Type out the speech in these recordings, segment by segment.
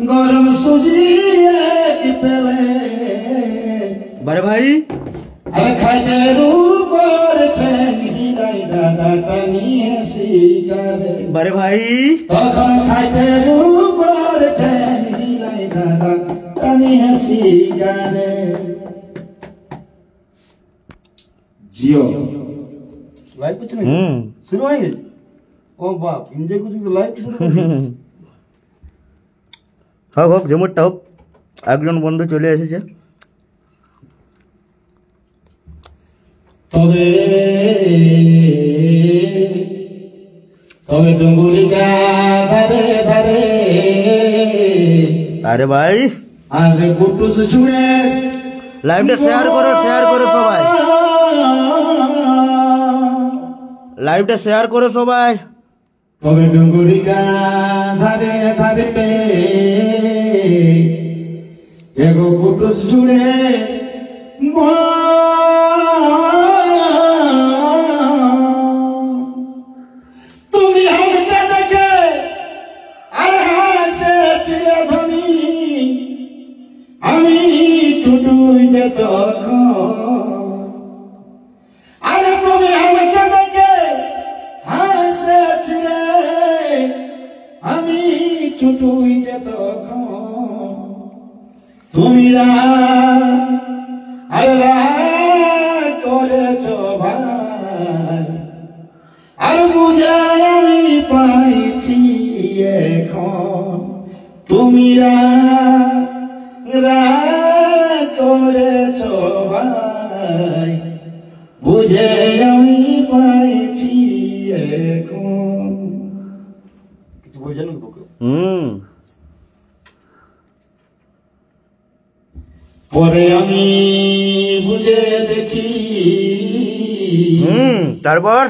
গরম সুজিয়ে কি পেলে বারে ভাই আরে খাটের উপর ঠ্যাং হিলাই দাদাটা নিয়ে শিকারে বারে ভাই তখন খাটের উপর ঠ্যাং হিলাই দাদাটা নিয়ে শিকারে जियो लाइव कुछ नहीं शुरू होंगे ओ बाप इंजॉय कुछ तो लाइव शुरू হোক হোক যেমনটা হোক একজন বন্ধু চলে এসেছে তবে তবে ডুঙ্গুরিকা ধারে ধারে আরে ভাই আরে গুটুস ছুড়ে লাইভটা শেয়ার করো সবাই লাইভটা শেয়ার করো সবাই তবে ডুঙ্গুরিকা ধারে ধারে এগো গুটুস ছুড়ে তুমি আমাকে দেখে আরে হাসেছিলে ধনী আমি ছুটুই যে তখন আরে তুমি আমাকে দেখে হাসেছিলে আমি ছুটুই যে তখন তুমি আরে করেছ ভাই আর বুঝাই আমি পাইছি এখন তুমি করেছ ভাই বুঝে আমি পাইছি এখন কিছু বই জানো কি পরে আমি বুঝে দেখি তারপর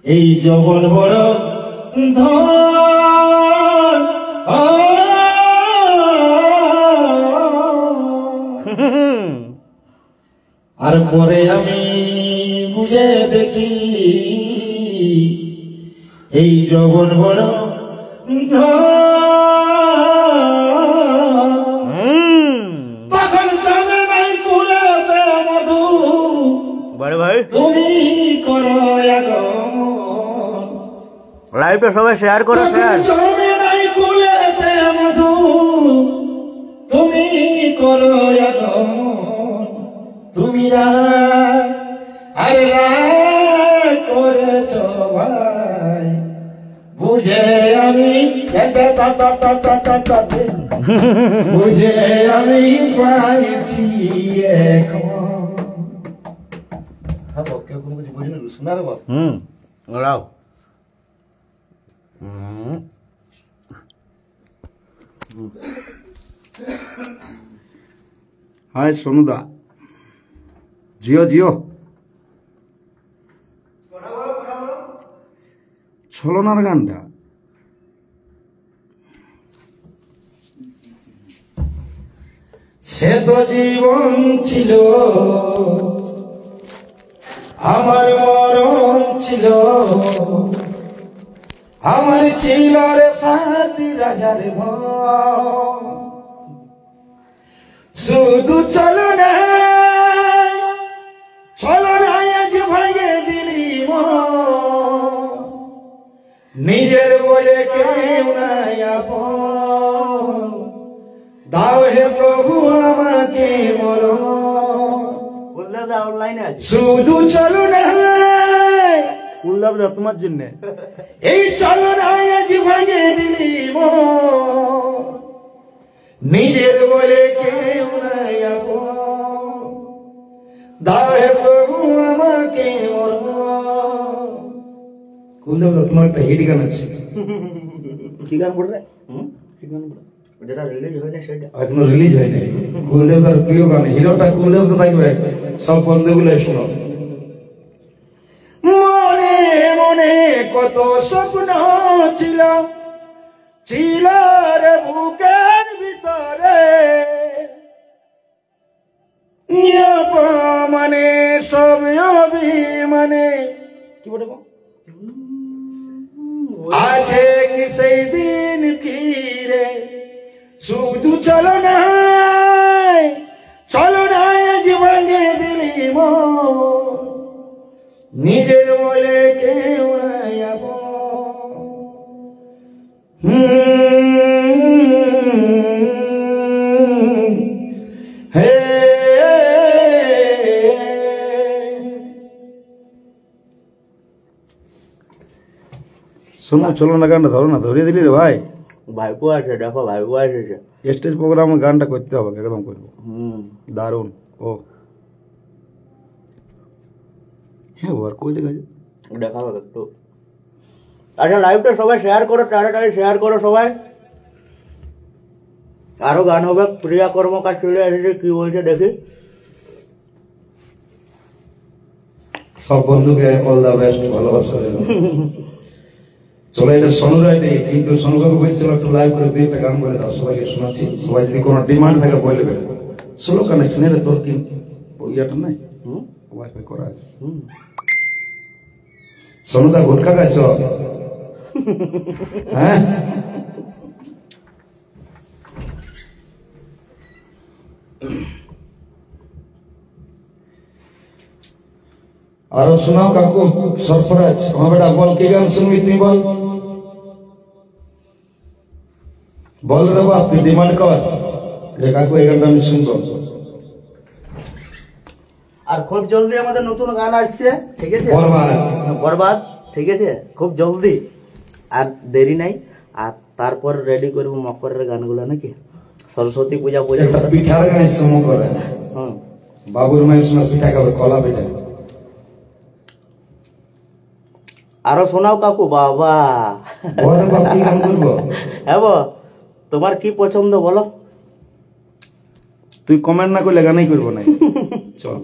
এই জগন বড় ধন আর পরে আমি বুঝে দেখি এই জগন বড় তখন চলে নাই কুলাতে মধু বারে ভাই তুমি করো লাইভটা সবাই শেয়ার করো শেয়ার চলে নাই কুলাতে মধু তুমি করো তুমি আরে করেছ ভাই বুঝে আমি বুঝে আমি পাইছি এখন হ্যাঁ বাপ কেউ কোনো কিছু বুঝি না শোনা রে বাপ ওরাও হাই সোনুদা জিও জিও ছলনার গানটা সে তো জীবন ছিল আমার মরণ ছিল আমার ছিল রে সাথী রাজার ঘর শুধু চলো না আজ ভাঙে দিলি নিজের বলে কেউ নাই আপন দাও হে প্রভু আমাকে মরণ অনলাইনে আছে শুধু চলো না উল্লাভ দা তোমার জন্য এই চলো না আজ ভাঙে দিলি নিজের বলে কেউ নাই আপন দাও হে প্রভু আমাকে কুলদেব তোমার একটা হিট গান আছে কি গান বল রে কি গান বল যেটা রিলিজ হয় না সেটা এখনো রিলিজ হয় নাই কুলদেবের প্রিয় গান হিরোটা কুলদেব তো থাকবে সব বন্ধুগুলো শোনো মনে মনে কত স্বপ্ন ছিল ছিল রে বুকের ভিতরে মানে সব অভিমানে কি বলবো আছে কি সেই দিন ফিরে চলো না জীবনে দিলি নিজের বলে কেউ আব হে শোনো চলো না গানটা ধরো না ধরিয়ে দিলি রে ভাই ভাইপো আছে দেখো ভাইপো আছে স্টেজ প্রোগ্রামে গানটা করতে হবে একদম করবো দারুণ ও হ্যাঁ ওর কই দেখা যায় দেখাবো একটু আচ্ছা লাইভটা সবাই শেয়ার করো তাড়াতাড়ি শেয়ার করো সবাই আরো গান হবে প্রিয়া কর্মকার চলে এসেছে কি বলছে দেখি সব বন্ধুকে অল দা বেস্ট ভালোবাসা চলো এটা সোনু রায় নেই কিন্তু সোনুবাবু বলছিল একটু লাইভ করে দিয়ে একটা গান বলে দাও সবাইকে শোনাচ্ছি সবাই যদি কোনো ডিমান্ড থাকে বলবে সোলো কানেকশন এটা তোর কি ইয়াটা নাই ওয়াইফাই করা আছে সোনুদা গুটখা খাচ্ছ হ্যাঁ আরো শোনাও কাকু সরফরাজ আমার বেটা বল কি গান শুনবি তুই বল রে বাপ তুই ডিমান্ড কর যে কাকু এই গানটা আমি শুনবো আর খুব জলদি আমাদের নতুন গান আসছে ঠিক আছে বরবাদ ঠিক আছে খুব জলদি আর দেরি নাই আর তারপর রেডি করবো মকরের গানগুলো নাকি সরস্বতী পূজা একটা পিঠার গান সমো করে বাবুর মায়ের সঙ্গে পিঠা খাবে কলা পিঠা আরো শোনাও কাকু বাবা কি গান করবো হ্যাঁ তোমার কি পছন্দ বলো তুই কমেন্ট না করলে গানই করবো না চল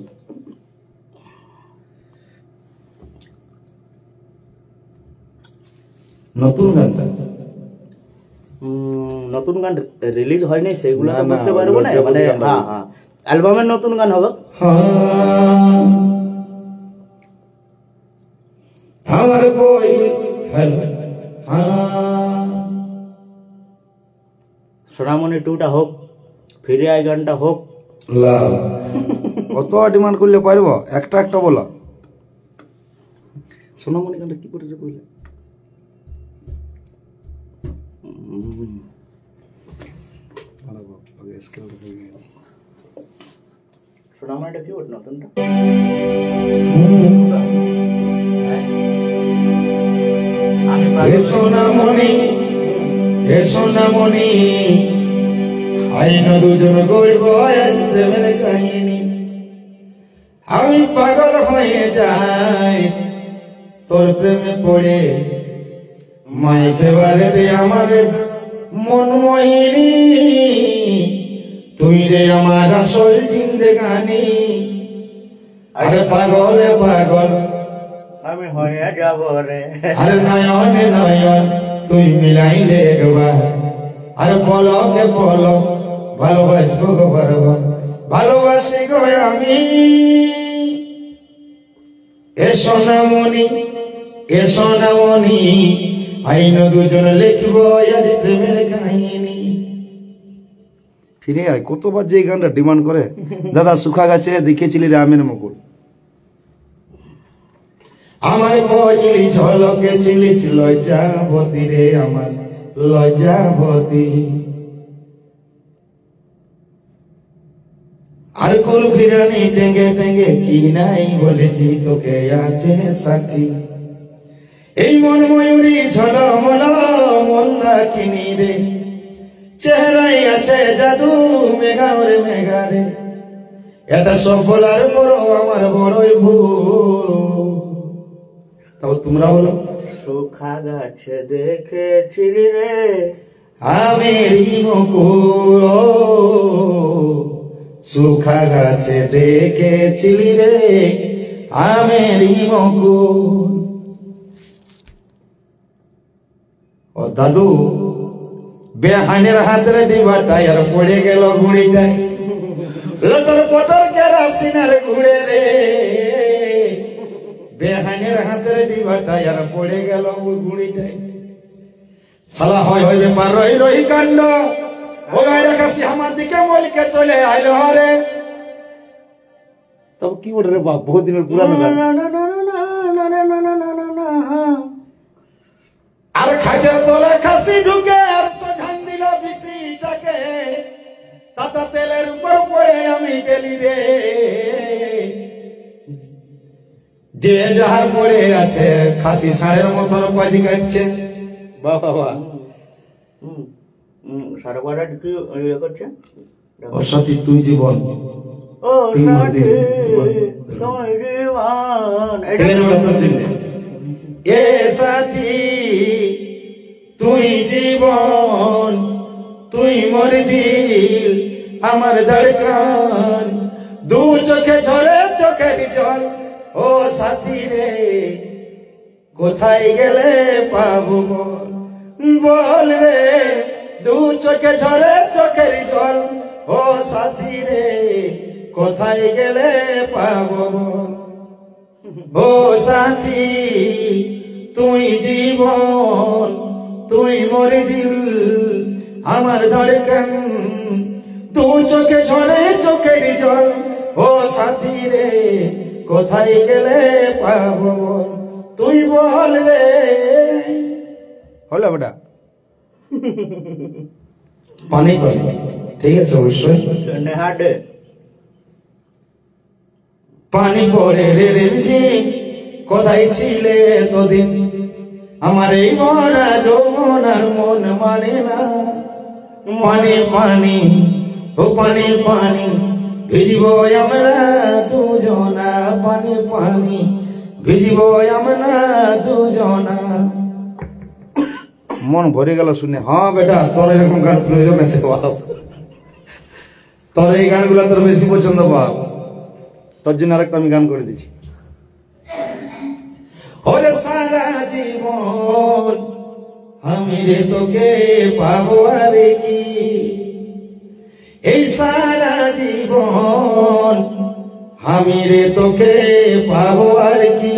নতুন গানটা নতুন গান রিলিজ হয়নি সেগুলো তো করতে পারবো না মানে হ্যাঁ হ্যাঁ অ্যালবামের নতুন গান হবে আমার বই হ্যালো সোনামণি টুটা হোক ফিরে আয় গানটা হোক কত ডিমান্ড করলে পারবো একটা একটা বলো সোনামণি গানটা কি করে বললে সোনামণিটা কি ওঠ নতুনটা সোনামণি আইন দুজন গরিব প্রেমের কাহিনী আমি পাগল হয়ে যাই তোর প্রেমে পড়ে মাই ফেভারিট আমার মন মোহিনী তুই রে আমার আসল জিন্দেগানি আরে পাগল পাগল আমি হয়ে যাব রে আরে নয়নে নয়ন তুই মিলাইলে একবার আরে পলকে পলক ভালোবাসবো গো বারবার ভালোবাসি গো আমি এ সোনামণি আইন দুজন লিখব আজ প্রেমের কাহিনী ফিরে আয় কতবার যে গানটা ডিমান্ড করে দাদা শুকা গাছে দেখেছিলি রে আমের মুকুল আমার পহিলি ঝলকে ছিলিস লজ্জাবতী রে আমার লজ্জাবতী আর কুল ফিরানি টেঙ্গে টেঙ্গে কি নাই বলেছি তোকে আছে সাক্ষী এই মন ময়ূরী ঝলমল মন্দাকিনী রে চেহারাই আছে জাদু মেঘারে মেঘারে এটা সব বলার পর আমার বড়ই ভুল তাও তোমরা বলো শুকা গাছে দেখেছিলি রে আমের মুকুল শুকা গাছে দেখেছিলি রে আমের মুকুল ও দাদু বেহানের হাতের ডিবাটা আর পড়ে গেল গুড়িটায় লটর পটর কেরাসিনার ঘুরে রে বেহানের হাতের ডিবাটা আর পড়ে গেল গুড়িটায় সালা হয় ব্যাপার রই কাণ্ড ও গায়ে রাখা খাসি আমার দিকে বলকে চলে আইলো রে। তবে কি বলে রে বাপ, বহুত দিনের পুরানো গান। আর খাটের তলে খাসি ঢুকে আর সোঝান দিল বিসিটাকে, তাতা তেলের উপর পড়ে আমি গেলি রে। যে যাহার পরে আছে খাসি ষাঁড়ের মতন পাজি কাটছে। বাহ বাহ বাহ। সারা কটা কি ইয়ে করছে? ওর সাথে তুই জীবন ও তুই সাথী, জীবন। তোমার জীবন। ঠিক আছে, ওটা তোর জন্যে। এ সাথী তুই জীবন, তুই মোর দিল, আমার ধড়কন, দু চোখে ঝরে চোখের জল। ও সাথী রে কোথায় গেলে পাবো বল, বল রে দু চোখে ঝরে চোখের জল। ও সাথী রে কোথায় গেলে পাবো বল। ও সাথী তুই জীবন, তুই মোর দিল, আমার ধড়কন, দু চোখে ঝরে চোখের জল। ও সাথী রে কোথায় গেলে পাবো বল, তুই বল রে। হলো বেটা। পানি পানি ঠিক আছে অবশ্যই। নেহাডে পানি পড়ে রে রেমঝি, কোথায় ছিলে এতদিন, আমার এই মরা যৌবন আর মন মানে না। পানি পানি ও পানি পানি ভিজিব আমরা দুজনা, পানি পানি ভিজিব আমরা দুজনা। মন ভরে গেল শুনে। হ্যাঁ বেটা, তোর এরকম গান প্রয়োজন আছে বাপ, তোর এই গানগুলো তোর বেশি পছন্দ বাপ। তোর জন্য আরেকটা আমি গান করে দিচ্ছি। ওরে সারা জীবন আমি রে তোকে পাবো আর কি, এই সারা জীবন আমি রে তোকে পাবো আর কি।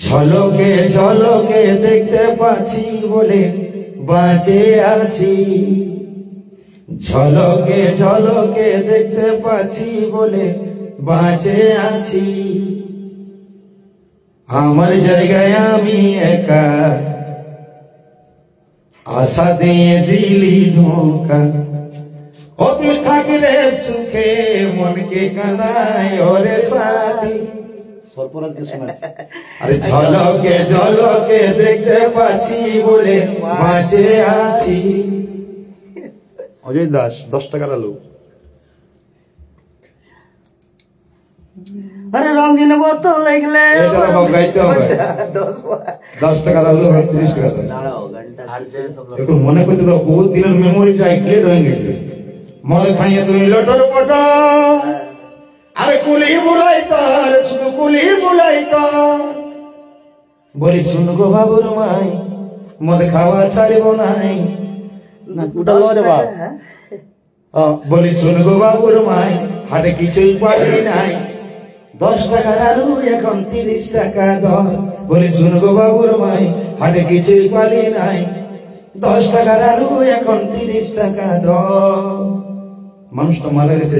ঝলকে ঝলকে দেখতে পাচ্ছি বলে বাঁচে আছি, ঝলকে ঝলকে দেখতে পাচ্ছি বলে বাঁচে আছি। আমার জায়গায় আমি একা, আশা দিয়ে দিলি ধোকা। ও তুই থাকলে সুখে মনকে কাঁদায় ওরে সাথী। সরপরাজকে শোনাচ্ছি। আরে ঝলকে ঝলকে দেখতে পাচ্ছি বলে বাঁচে আছি। অজয় দাস 10 টাকার আলু। আরে রঙিন বোতল লাগলে এটা বাবা গাইতে হবে। 10 টাকা আলু হয় 30 টাকা দাও। দাঁড়াও গানটা আর যে সব একটু মনে করতে দাও, বহুত দিনের মেমোরিটা ক্লিয়ার হয়ে গেছে। মদ খাইয়ে তুমি লটর পটর, আরে কুলি বুলাই তোর, শুধু কুলি বুলাই তোর। বলি শুন গো বাবুর মাই, মদ খাওয়া ছাড়িব নাই। না ওটা লরে বাপ। বলি শুন গো বাবুর মাই, হাটে কিছুই পারি নাই। 10 টাকার আলু এখন 30 টাকা দর। বলি শুন গো বাবুর মাই, হাটে কিছুই পারি নাই। 10 টাকার আলু এখন 30 টাকা দর। মানুষটা মারা গেছে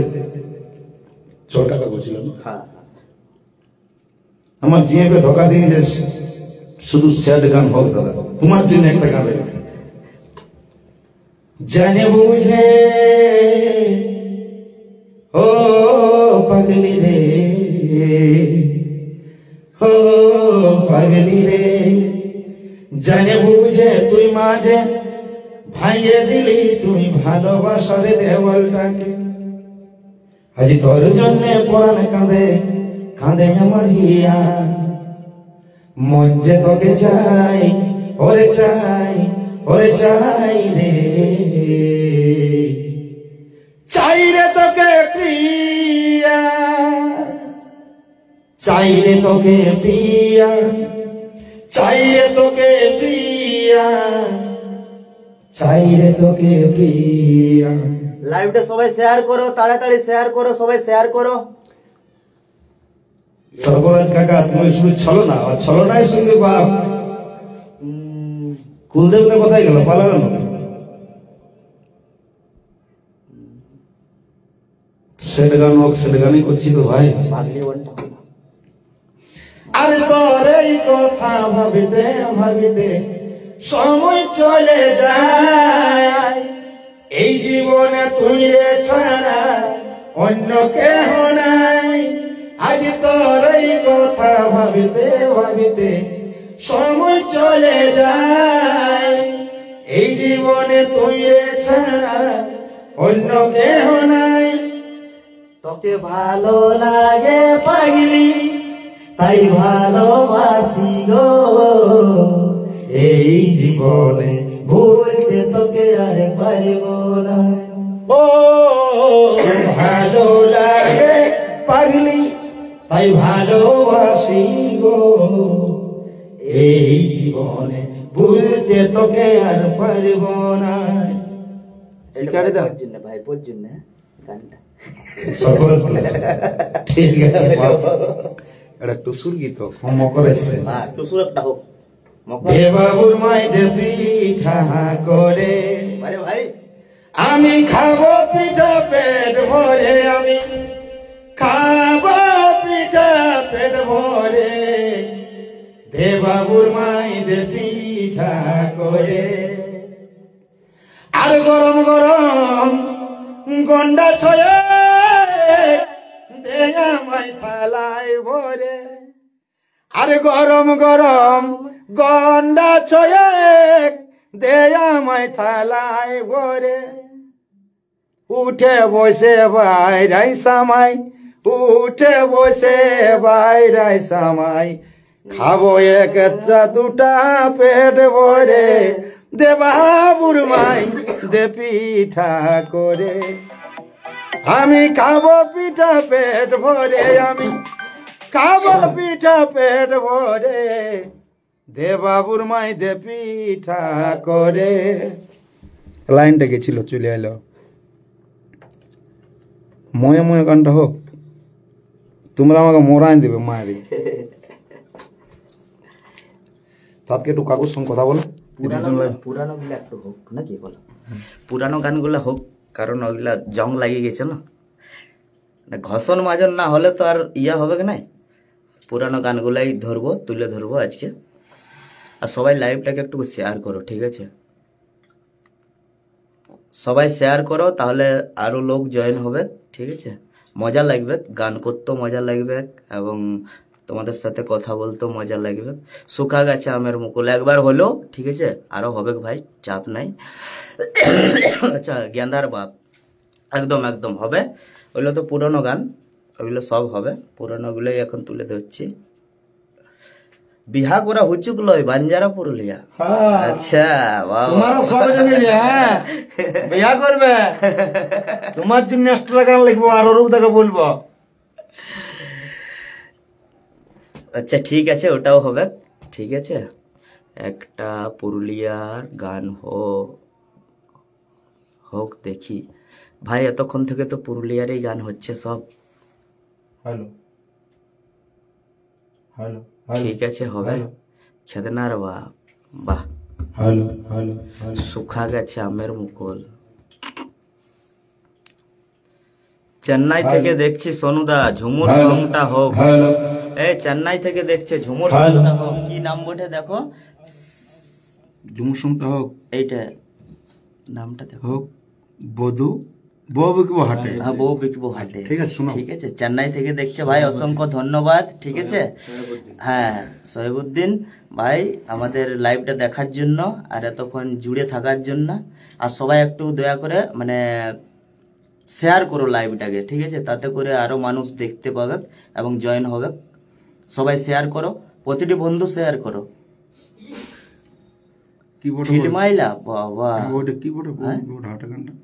6 টাকা বলছিল না? হ্যাঁ আমার জিএপে ধোকা দিয়ে যে শুধু স্যাড গান হোক দাদা, তোমার জন্য একটা গান জানে বুঝে ও পাগলি রে, ও পাগলি রে, জানে বুঝে তুই মাঝে ভাঙিয়ে দিলি তুই ভালোবাসার দেওয়ালটাকে। আজ তোর জন্য পরাণ কাঁদে কাঁদে আমার হিয়া, মন যে তোকে চাই ওরে চাই, ওরে চাই রে, চাই রে তোকে প্রিয়া, চাই রে তোকে প্রিয়া, চাই রে তোকে প্রিয়া, চাই রে তোকে প্রিয়া। লাইভটা সবাই শেয়ার করো, তাড়াতাড়ি শেয়ার করো, সবাই শেয়ার করো। সর্বরাজ কাকা তুমি শুধু ছলো না, ছলনাই সঙ্গে বাপ। কুলদেব না কোথায় গেল, পালালো না? সেট গান হোক, সেট গানই করছি তো ভাই। পাগলি ওয়ানটা হোক। আরে তোর এই কথা ভাবিতে ভাবিতে সময় চলে যায়, এই জীবনে তুই রে ছাড়া অন্য কেহ নাই। আজ তোর এই কথা ভাবিতে ভাবিতে সময় চলে যায়, এই জীবনে তুই রে ছাড়া অন্য কেহ নাই। তোকে ভালো লাগে পাগলি, তাই ভালোবাসি গো, এই জীবনে ভুলতে তোকে আর পারব না। ও ভালো লাগে পাগলি, তাই ভালোবাসি গো, এই জীবনে ভুলতে তোকে আর পারব না। শিকারে দাও ভাই বোর জন্য গানটা ঠিক আছে। এটা টুসুর গীত মকর এসছে, টুসুর একটা হোক। হে বাবুর মাইদে পিঠা করে আরে ভাই আমি খাবো পিঠা পেট ভরে, আমি খাবো পিঠা পেট ভরে, দে বাবুর মাইদে পিঠা করে। আর গরম গরম গন্ডা ছয়ে দে আমায় থালায় ভরে, আর গরম গরম গন্ডা ছয়ে দে আমায় থালায় ভরে। উঠে বসে বাইরাই সামাই, উঠে বসে বাইরাই সামাই, খাবো একটা দুটা পেট ভরে, দে বাবুর মাই দে পিঠা করে। আমি খাবো পিঠা পেট ভরে, আমি খাবো পিঠা পেট ভরে, দে বাবুর মাই দে পিঠা করে। লাইনটা গেছিল, চলে এলো। ময়ে ময়ে গানটা হোক, তোমরা আমাকে মরাই দেবে মারি। তাকে একটু কাকুর সঙ্গে কথা বলো। পুরানো গুলা একটু হোক নাকি বলো, পুরানো গানগুলো হোক, কারণ ওইগুলা জং লাগিয়ে গেছে না, ঘষণ মাজন না হলে তো আর ইয়া হবে কি নাই। পুরানো গানগুলাই ধরবো, তুলে ধরবো আজকে। আর সবাই লাইভটাকে একটু শেয়ার করো, ঠিক আছে? সবাই শেয়ার করো, তাহলে আরো লোক জয়েন হবে, ঠিক আছে? মজা লাগবে, গান করতেও মজা লাগবে এবং তোমাদের সাথে কথা বলতেও মজা লাগবে। শুকা গেছে আমের মুকুল একবার হলো, ঠিক আছে? আরো হবে ভাই, চাপ নাই। আচ্ছা, গেন্দার বাপ একদম একদম হবে। ওইগুলো তো পুরনো গান, ওইগুলো সব হবে, পুরনোগুলোই এখন তুলে ধরছি। বিহা করা হুচুক লয় বাঞ্জারা পুরুলিয়া। আচ্ছা, তোমার সব বিয়া করবে, তোমার জন্য এক্সট্রা গান লিখবো আর ওরূপ তাকে বলবো। আচ্ছা ঠিক আছে, ওটাও হবে, ঠিক আছে? একটা পুরুলিয়ার গান হোক দেখি ভাই। এতক্ষণ থেকে তো পুরুলিয়ারই গান হচ্ছে সব। হ্যালো হ্যালো, ঠিক আছে হবে। খেদনার বাপ, বাহ। হ্যালো হ্যালো, শুকা গেছে আমের মুকুল। চেন্নাই থেকে দেখছি সোনুদা, ঝুমুর সংটা হোক। এই চেন্নাই থেকে দেখছে ঝুমুর সংটা হোক। কি নাম বটে দেখো, ঝুমুর সংটা হোক, এইটা নামটা দেখো। হোক বধু বউ বিকবো হাটে। হ্যাঁ, বউ বিকবো হাটে, ঠিক আছে, শোনো। ঠিক আছে, চেন্নাই থেকে দেখছে ভাই, অসংখ্য ধন্যবাদ, ঠিক আছে? হ্যাঁ, সোহেবুদ্দিন ভাই আমাদের লাইভটা দেখার জন্য আর এতক্ষণ জুড়ে থাকার জন্য। আর সবাই একটু দয়া করে মানে শেয়ার করো লাইভটাকে, ঠিক আছে? তাতে করে আরো মানুষ দেখতে পাবে এবং জয়েন হবে। সবাই শেয়ার করো, প্রতিটি বন্ধু শেয়ার করো। কিবোর্ড ফিল্মাইলা বাবা, কিবোর্ড হাটে গানটা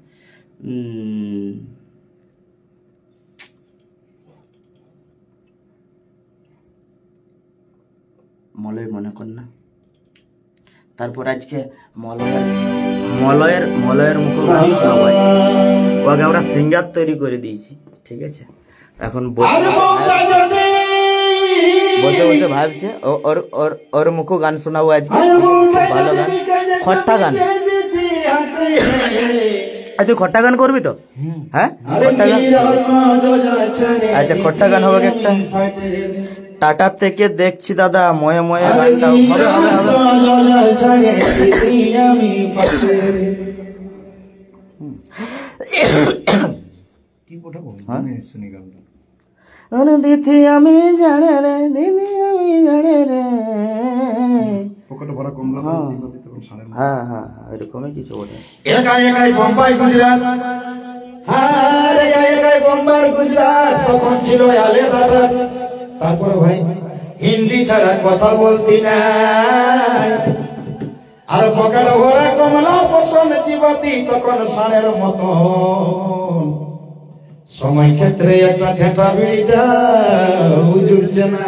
মলয় মনে কর না। তারপর আজকে মলয়ের মুখে ওকে আমরা সিঙ্গার তৈরি করে দিয়েছি, ঠিক আছে? এখন বসে বসে ভাবছে ওর মুখে গান শোনাবো আজকে, ভালো গান, খট্টা গান। তুই খট্টা গান করবি তো? হ্যাঁ, আরে খট্টা গান। আচ্ছা, খট্টা গান হবে একটা। টাটা থেকে দেখছি দাদা, ময়ে ময়ে গানটা হবে হবে কি পঠাবো? আরে দিদি আমি জানে রে, দিদি আমি জানে রে। পকেটে ভরা কমলা হ্যাঁ হ্যাঁ এরকমই কিছু ওঠে। একাই একাই বোম্বাই গুজরাট, হ্যাঁ একাই একাই বোম্বাই গুজরাট, তখন ছিল আলাদা। তারপর ভাই হিন্দি ছাড়া কথা বলতি না, আর পকেট ভরা কমলা পছন্দ জীবতি তখন সাড়ের মতো। সময় ক্ষেত্রে একটা ঠেটা বিড়িটা জুড়ছে না।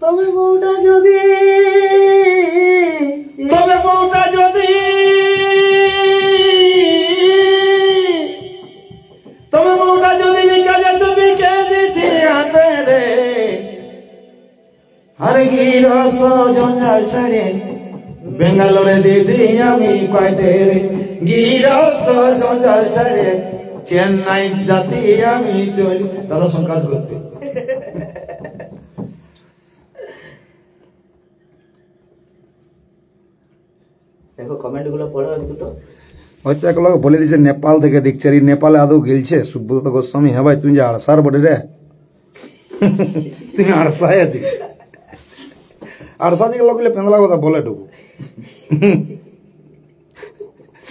তবে বউটা যদি বিকা যেত বিকে দিতি হাতে রে। আরে গিরস জঞ্জাল ছাড়ে বেঙ্গালোরে দিদি আমি পাইটে রে। গিরস জঞ্জাল ছাড়ে চেন্নাই জাতি আমি চলি। দাদা সংকাজ করতে দেখো কমেন্ট গুলো পড়ো এক দুটো। হয়তো এক লোক বলে দিচ্ছে নেপাল থেকে দেখছে, আর এই নেপালে আদৌ গেলছে সুব্রত গোস্বামী? হ্যাঁ ভাই, তুই যে আড়সার বটে রে, তুমি আড়সায় আছিস। আড়সা দিকে লোক পেঁদলা কথা বলে ঢুকু।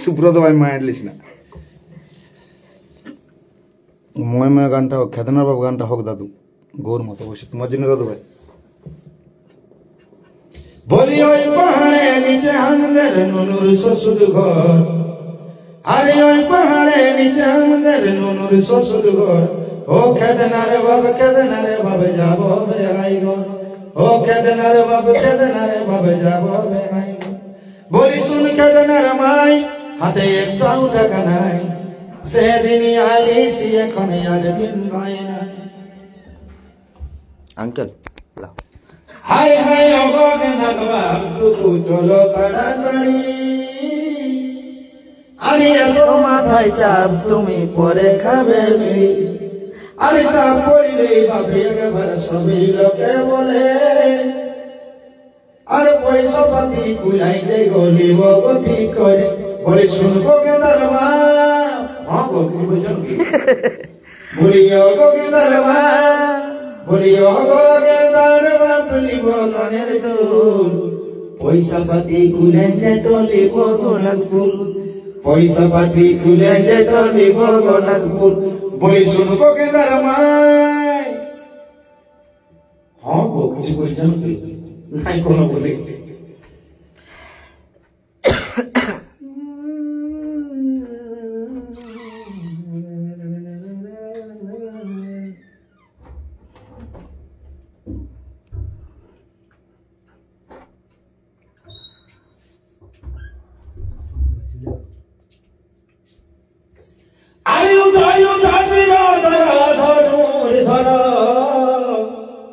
সুব্রত ভাই মারলিস না। ময় ময় গানটা হোক, খেদনার বাবু গানটা হোক দাদু, গৌর মতো বসে তোমার জন্য দাদু ভাই। বলি ওই পাহাড়ে নিচে আমাদের নুনুর শ্বশুর ঘর, আরে ওই পাহাড়ে নিচে আমাদের নুনুর শ্বশুর ঘর। ও খেদনারে বাবা যাবো বে আই ঘর। ও খেদনারে বাবা যাবো বে আই ঘর। বলি শুন খেদনার মাই, হাতে একটাও টাকা নাই, সেদিনই আইছি এখন আর দিন হয় না। আঙ্কেল লাও। হাই হাই অগগেন্দ্র বাবু চলো তাড়াতাড়ি, আরে এত মাথায় চাপ তুমি পরে খাবে বিড়ি। আরে চাপ পড়িলে বাপে একবার সবই লোকে বলে, আর পয়সা পাতি কুলাইতে গলিব গতি করে। বলি শুনবো গেন্দার মা, হ্যাঁ গো কি বলছেন? বলি গো গেন্দার মা, বলি গো গেন্দার মা, তুলিব কানের দুল। পয়সা পাতি কুলে যেত লিব গোলাপফুল, পয়সা পাতি কুলে যেত লিব গোলাপফুল। বলি শুনবো গেন্দার মা, হ্যাঁ গো কিছু বলছেন কি? নাই কোনো বলি।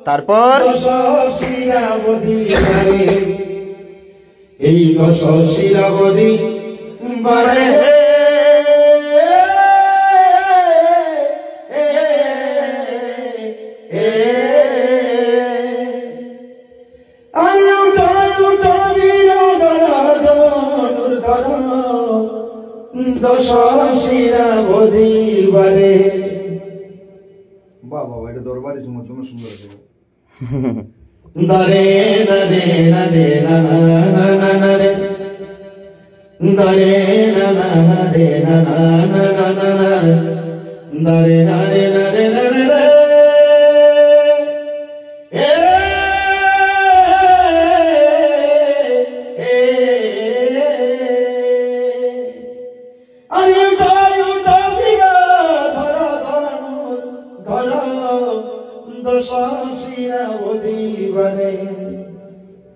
তারপর এই দশ শিরাবতী বারে দশ শিরাবতী বারে। বাহ বাবা, এটা দরবারি সময় সুন্দর আছে। দারে নারে নারে নানা নানা নারে, দারে নানা নারে নানা নানা নানা, দারে নারে নারে নারে রে।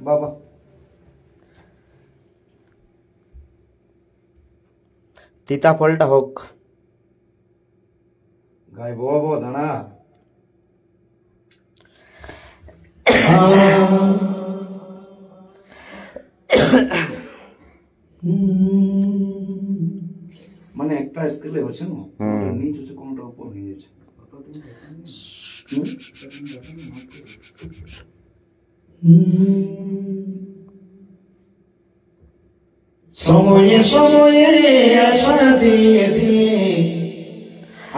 বাবা তিতা ফলটা হোক। গায়ে বাবা বাবা দাঁড়া। মানে একটা স্কেলে হচ্ছে না, নিচ হচ্ছে কোনটা উপর হয়ে যাচ্ছে। সময়ে সময়ে আশা দিয়ে দিয়ে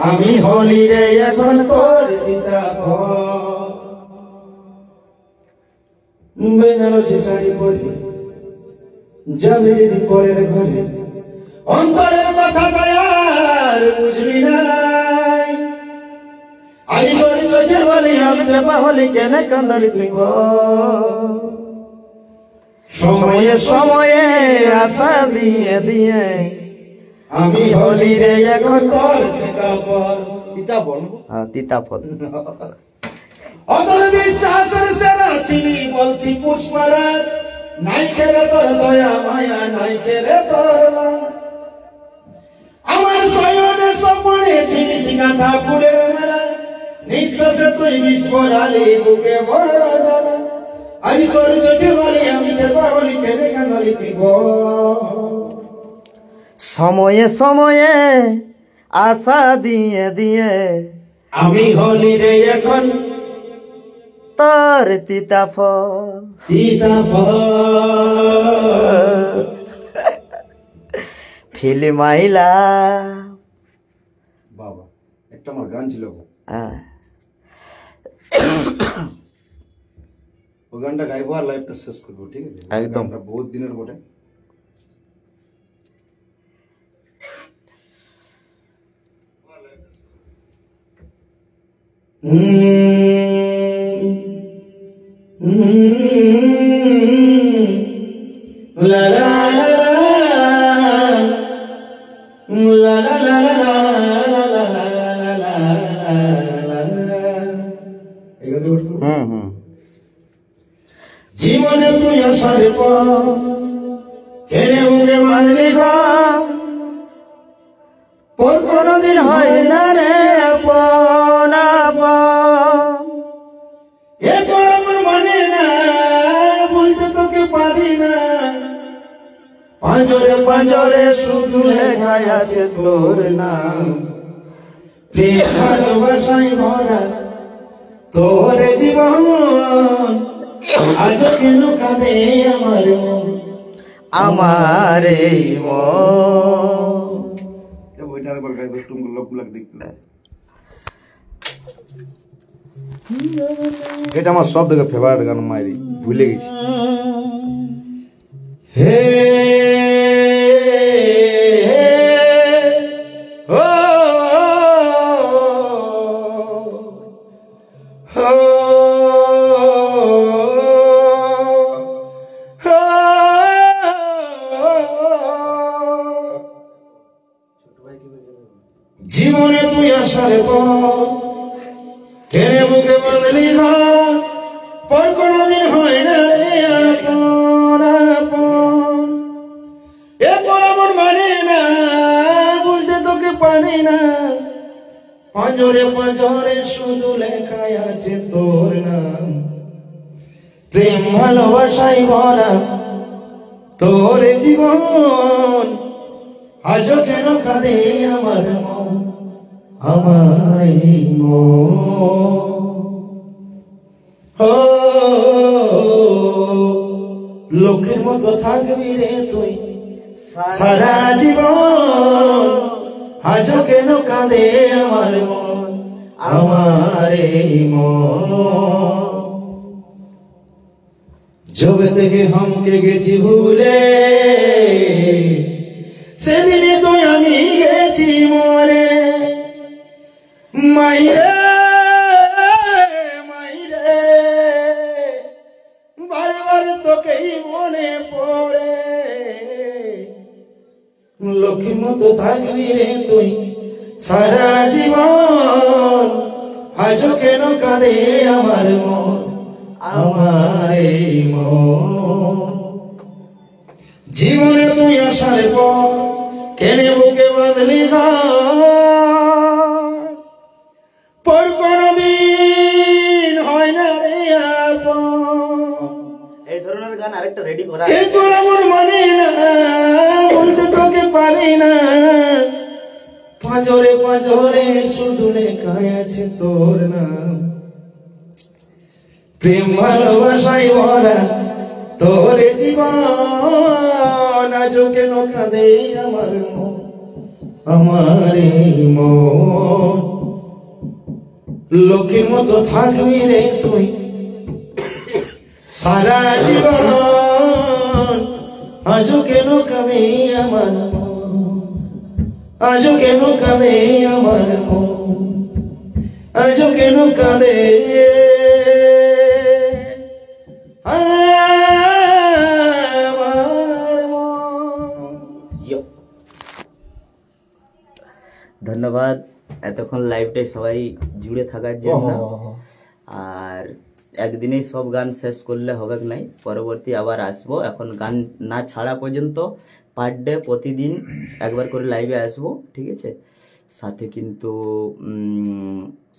আমি হলিডে এখন করে দিতাম। বেনারসি শাড়ি পরে যাবে যদি পরের ঘরে, অন্তরের কথা আর বুঝবি নাই। আজ তোর চোখের বলি আমাকে বাহলি কেন কান্দালি তুই বল। সময়ে সময়ে আশা দিয়ে দিয়ে আমি হলি রে এখন তোর চিতাপর। চিতাপর তিতাফল। অতর বিশ্বাসের সেরা চিনি বলতি পুষ্পরাজ, নাই খেলে তোর দয়া মায়া, নাই খেলে তোর লাজ। আমার শয়নে স্বপ্নে ছিনিস গাঁথা ফুলের মেলা, নিঃশ্বাসে তুই বিস্ফোরালি বুকে বড় জ্বালা। আজ তোর চোখে বলি আমি কে পাগলি কেনে কান্দালি তুই বল। সময়ে সময়ে আশা দিয়ে দিয়ে আমি হলি রে এখন তোর তিতাফল। চিতাপর। ফিল্ম আইলা। বাবা একটা আমার গান ছিল, ওই গানটা গাইবো আর লাইভটা শেষ করবো, ঠিক আছে? একদম। গানটা বহুত দিনের বটে। La la la la la la la la। জীবনে তুই আসার পর কেনে উগে বাঁধলি ঘর, পর কোনদিন হয় না রে আপন আপন। এ আমার মানে না বলতে তোকে পারি না, পাঁজরে পাঁজরে শুধু লেখায় আছে তোর নাম। প্রেম ভালোবাসায় ভরা তোর জীবন, আজ কেন কাঁদে আমার মন, আমার এই মন। ওইটা আরেকবার গাইবো, একটু লোকগুলাকে দেখতে। এটা আমার সব থেকে ফেভারিট গান, মাইরি ভুলে গেছি। হে ও জীবনে তুই আসার পর কেনে বুকে বাঁধলি ঘর, পর কোনদিন হয় না রে আপন আপন। এরপর আমার মানে না বুঝতে তোকে পারি না, পাঁজরে পাঁজরে শুধু লেখায় আছে তোর নাম। প্রেম ভালোবাসায় ভরা তোর জীবন, আজও কেন কাঁদে আমার মন, আমার এই মন। ও লোকের মতো থাকবি রে তুই সারা জীবন, আজও কেন কাঁদে আমার মন, আমার এই মন। জবে থেকে হামকে গেছি ভুলে, সেদিনে তুই আমি গেছি মরে। মাইরে মাইরে বারবার তোকেই মনে পড়ে, লক্ষ্মীর মতো থাকবি রে তুই সারা জীবন, আজও কেন কাঁদে আমার মন, আমার এই মন। জীবনে তুই আসার পর কেনে বুকে বাঁধলি ঘর, পর কোনদিন হয় না রে আপন। এই ধরনের গান আরেকটা রেডি করা এরপর আমার মানে না না পাঁজরে পাঁজরে শুধু লেখায় আছে তোর নাম প্রেম ভালোবাসায় ভরা তোর জীবন আজ কেন কাঁদে আমার মন আমার এই মন লোকের মতো থাকবি রে তুই সারা জীবন আজ কেন কাঁদে আমার মন আজ কেন কাঁদে আমার মন আজ কেন কাঁদে ধন্যবাদ এতক্ষণ লাইভটাই সবাই জুড়ে থাকার জন্য। আর একদিনেই সব গান শেষ করলে হবে নাই, পরবর্তী আবার আসবো। এখন গান না ছাড়া পর্যন্ত পার ডে প্রতিদিন একবার করে লাইভে আসবো, ঠিক আছে? সাথে কিন্তু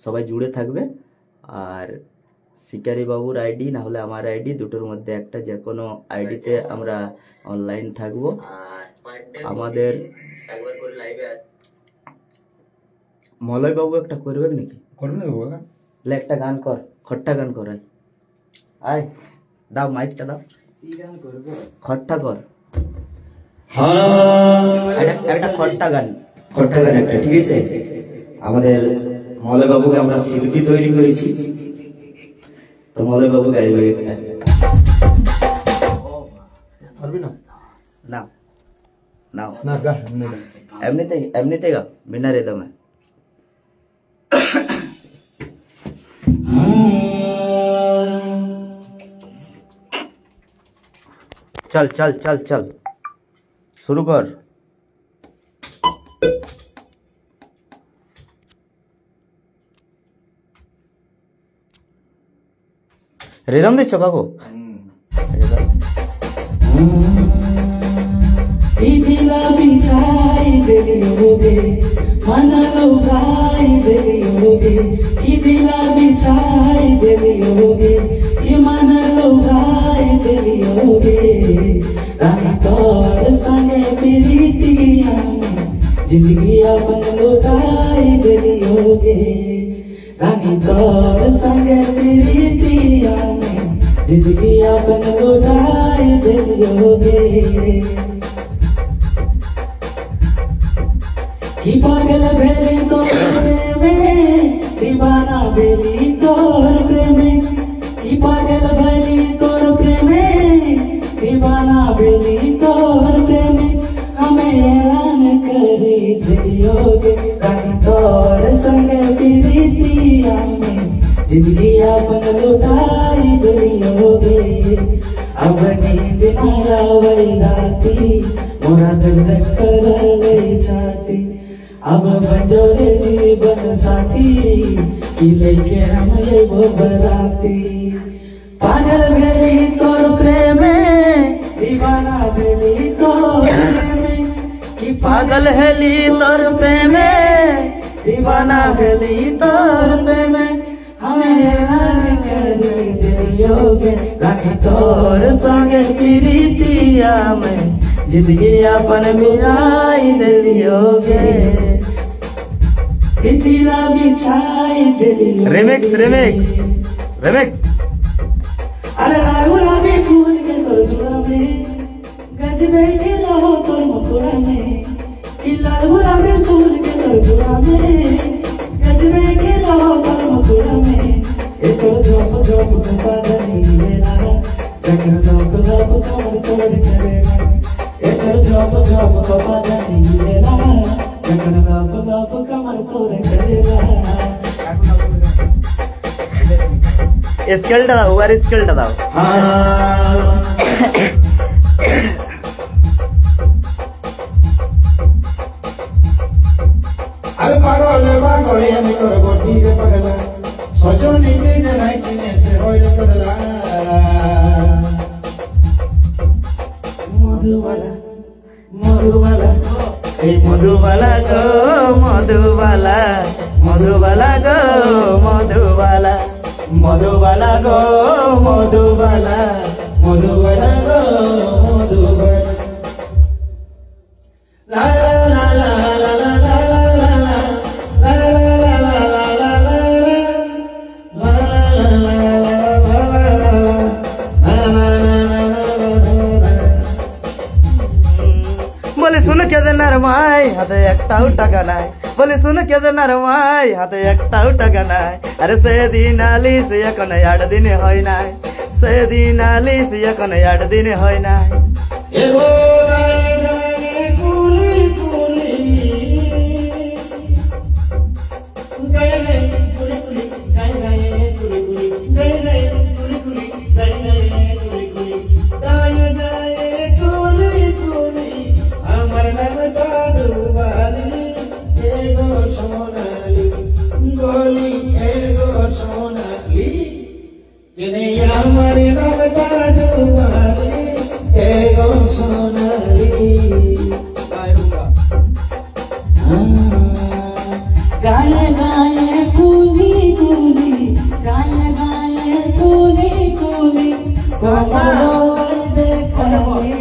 সবাই জুড়ে থাকবে। আর শিকারি বাবুর আইডি না হলে আমার আইডি, দুটোর মধ্যে একটা যে কোনো আইডিতে আমরা অনলাইন থাকবো। আমাদের একবার করে লাইভে মলয় বাবু একটা করবে নাকি? করবে না বাবা, একটা গান কর, খট্টা গান কর। আয় দাও মাইকটা দাও, খট্টা কর একটা খট্টা গান একটা, ঠিক আছে? আমাদের মলয় বাবুকে আমরা শিল্পী তৈরি করেছি, তো মলয় বাবু গাইবে একটা। পারবি না? নাও নাও না গা, এমনিতে গা বিনা রেদমে। चल चल चल चल शुरू कर। रिदम दिच्छो काकू इदिला बिछाई देलियोगे मन लुगाई देलियोगे इदिला बिछाई देलियोगे कि मन लुगाई देलियोगे रानी तोर संगे प्रीतिया में जिंदगी अपन लुटाई देलियोगे रानी तोर संगे प्रीतिया में जिंदगी अपन लुटाई देलियोगे कि पागल भेली तोर प्रेमे दीवाना भेली तोर प्रेमे कि पागल भेली तोर प्रेमे दीवाना भेली तोर प्रेमे हमें ऐलान करी दियोगे रानी तोर संगे प्रीतिया में जिंदगी अपन लुटाई दियोगे अब नींद न आवे राती मोरा दिल कर ले जाती अब बंजोरे जीवन साथी की लेके हम ये वो बराती पागल भेली तोर प्रेमे दीवाना भेली तोर प्रेमे कि पागल हेली तोर प्रेमे दीवाना भेली तोर प्रेमे हमें ऐलान कर दियोगे रानी तोर संगे प्रीतिया में जिंदगी अपन मिलाई दियोगे इतिला बिछाई दिलियोगे। Remix remix remix. अरे गुलाबी फूल के तोर चूड़ा में गजबे के रहो तोर मुखड़ा में कि लाल गुलाबी फूल के तोर चूड़ा में गजबे के रहो तोर मुखड़ा में ए तोर झोप झोप के बादनी मेरा जगन लोक लोक कमर तोर करेगा ए तोर झोप झोप के बादनी मेरा जगन लोक लोक कमर तोर करेगा। स्केलটা দাও, ওয়ার স্কেলটা দাও। আরে পাগল পাগলে আমি তোর বটি রে পাগলা সজনী কে জানাই চিনে সে হইরে পাগলা মধুবালা মধুবালা এই মধুবালা গো মধুবালা মধুবালা গো মধুবালা মধুবালা গো মধুবালা মধুবালা গো মধুবালা লা লা বলি শুনে কেদারনাথ মাই হাতে একটাও টাকা নাই, বলি শুনে কেদারনাথ মাই হাতে একটাও টাকা নাই। আরে সেদিন আলিস এখন 8 দিন হয় নাই, সেদিন আলিস এখন 8 দিন হয় নাই। এগো গায়ে গায়ে কুলি কুলি, গায়ে গায়ে কুলি কুলি, গায়ে গায়ে কুলি কুলি, গায়ে গায়ে কুলি কুলি, গায়ে গায়ে কুলি কুলি, গায়ে গায়ে কুলি কুলি, আমার নামটা ডুবালি। এগো সোনালি গলি, এগো সোনালি, এনে আমার নামটা ডুবালি। এগো সোনালি গায়ে গায়ে কুলি কুলি, গায়ে গায়ে কুলি কুলি, কমল দেখালি।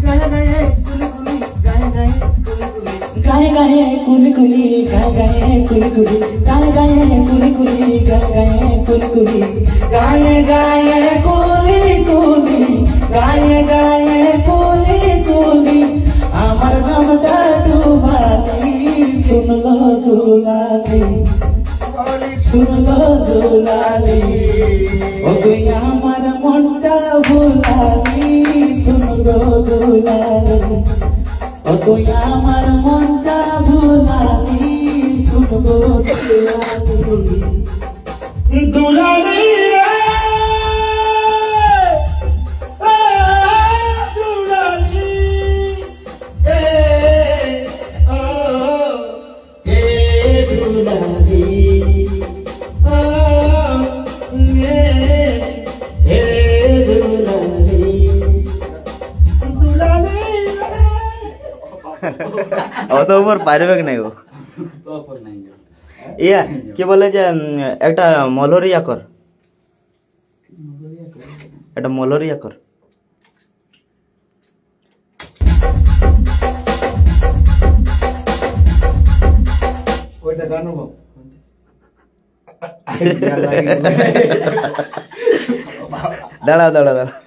গায়ে গায়ে কুলি কুলি, গায়ে গায়ে কুলি কুলি, গায়ে গায়ে কুলি কুলি, গায়ে গায়ে কুলি কুলি, গায়ে গায়ে কুলি কুলি, গায়ে গায়ে কুলি কুলি, গায়ে গায়ে কুলি কুলি, গায়ে গায়ে কুলি কুলি, আমার নামটা ডুবালি। শুনলো দুলালি, শুনলো দুলালি, ও তুই আমার মনটা ভুলালি। শুনলো দুলালি, ও তুই আমার মনটা ভুলালি। শুনলো দুলালি, দুলালি অত উপর পারবে নাই ও। ইয়া কি বলে যে একটা মলরিয়া কর, একটা মলরিয়া কর। ওইটা গান বাবু দাঁড়াও দাঁড়াও দাঁড়াও,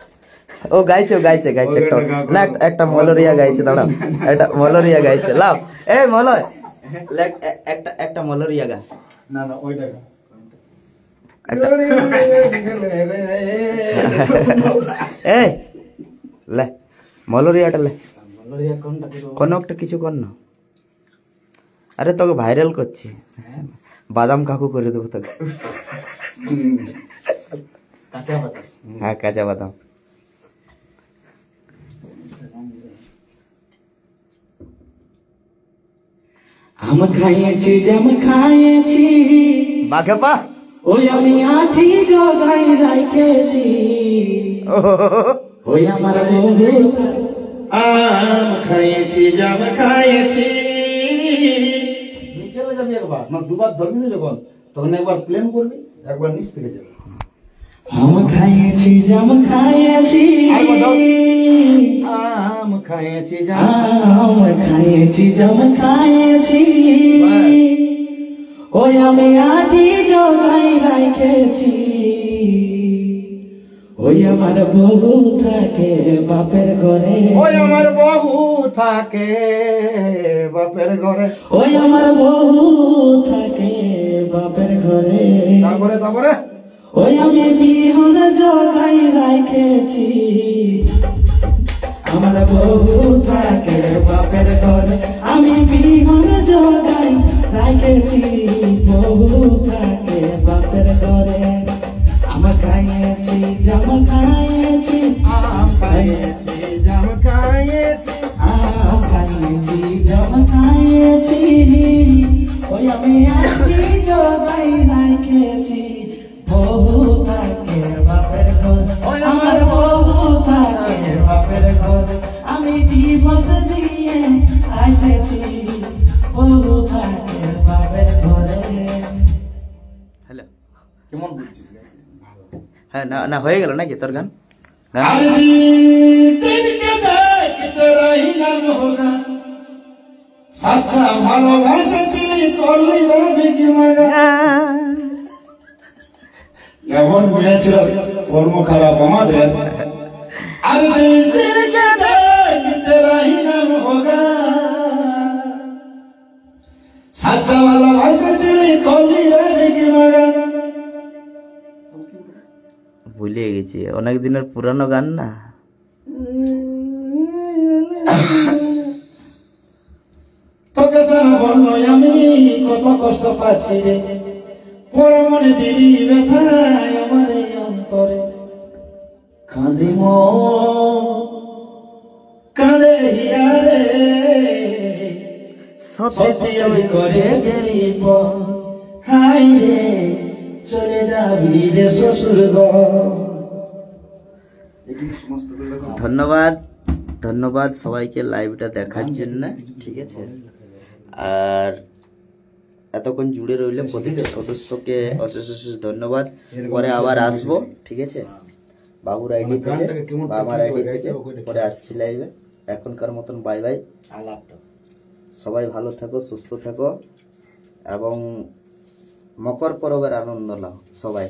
ও গাইছে গাইছে গাইছে একটা না, একটা মলরিয়া গাইছে। দাঁড়াও, একটা মলরিয়া গাইছে। লাও এই মলয়, একটা একটা মলরিয়া গা। না না ওইটা গান এই লে মলরিয়াটা লে, মলরিয়া কোনটা করব? কোনো একটা কিছু কর না। আরে তোকে ভাইরাল করছি, বাদাম কাকু করে দেবো তোকে। কাঁচা পাতা। হ্যাঁ কাঁচা বাদাম। আম খাইয়েছি জাম খাইয়েছি, বাঘে পা ওই আমি আঠি জগাই রাখেছি। ওই আমার বহু আম খাইয়েছি জাম খাইয়েছি। নিচে যাবি একবার, না দুবার ধরবি না যখন, তখন একবার প্লেন করবি, একবার নিচ থেকে যাবি। আম খাইয়েছি জাম খাইয়েছি, আম খাইয়েছি আম খাইয়েছি জাম খাইয়েছি। ওই আমি আঠি জগাই রাখেছি। ওই আমার বহু থাকে বাপের ঘরে, ওই আমার বহু থাকে বাপের ঘরে। ওই আমার বহু থাকে বাপের ঘরে। তারপরে তারপরে ওই আমি বিহন জগাই রাখেছি। আমার বহু থাকে বাপের ঘরে, আমি বিহন জগাই রাখেছি। বহু থাকে বাপের ঘরে। আম খাইয়েছি জাম খাইয়েছি, আম খাইয়েছি জাম খাইয়েছি, আম খাইয়েছি জাম খাইয়েছি। ওই আমি আখি জগাই রাখেছি। বহু থাকে বাপের ঘর, আমার বহু থাকে বাপের ঘর। আমি দিবস দিয়ে আসেছি। বহু থাকে বাপের ঘরে। হ্যালো, কেমন বুঝছিস? হ্যাঁ না না হয়ে গেল নাকি তোর গান? গান আচ্ছা ভালোবাসেছি করলি রবি কি মজা। এমন বুঝেছিল কর্ম খারাপ আমাদের। আর দিনকে দেখতে আচ্ছা ভালোবাসা চিনি করলি রে বিকি মারা ভুলে গেছি, অনেক দিনের পুরানো গান না। তোকে জানা বললো আমি কত কষ্ট পাচ্ছি রে, পরে মনে দিলি ব্যথায় আমার এই অন্তরে। কাঁদি কাঁদে হিয়ারে সত্যি আমি করে গেলি হাই রে চলে যাবি রে শ্বশুর ঘর। ধন্যবাদ, ধন্যবাদ সবাইকে লাইভটা দেখার জন্য, ঠিক আছে। আর এতক্ষণ জুড়ে রইলে প্রতিটা সদস্যকে অশেষ অশেষ ধন্যবাদ। পরে আবার আসবো, ঠিক আছে, বাবুর আইডি থেকে বা আমার আইডি থেকে পরে আসছি লাইভে। এখনকার মতন বাই বাই, সবাই ভালো থাকো, সুস্থ থাকো এবং মকর পরবের আনন্দ নাও সবাই।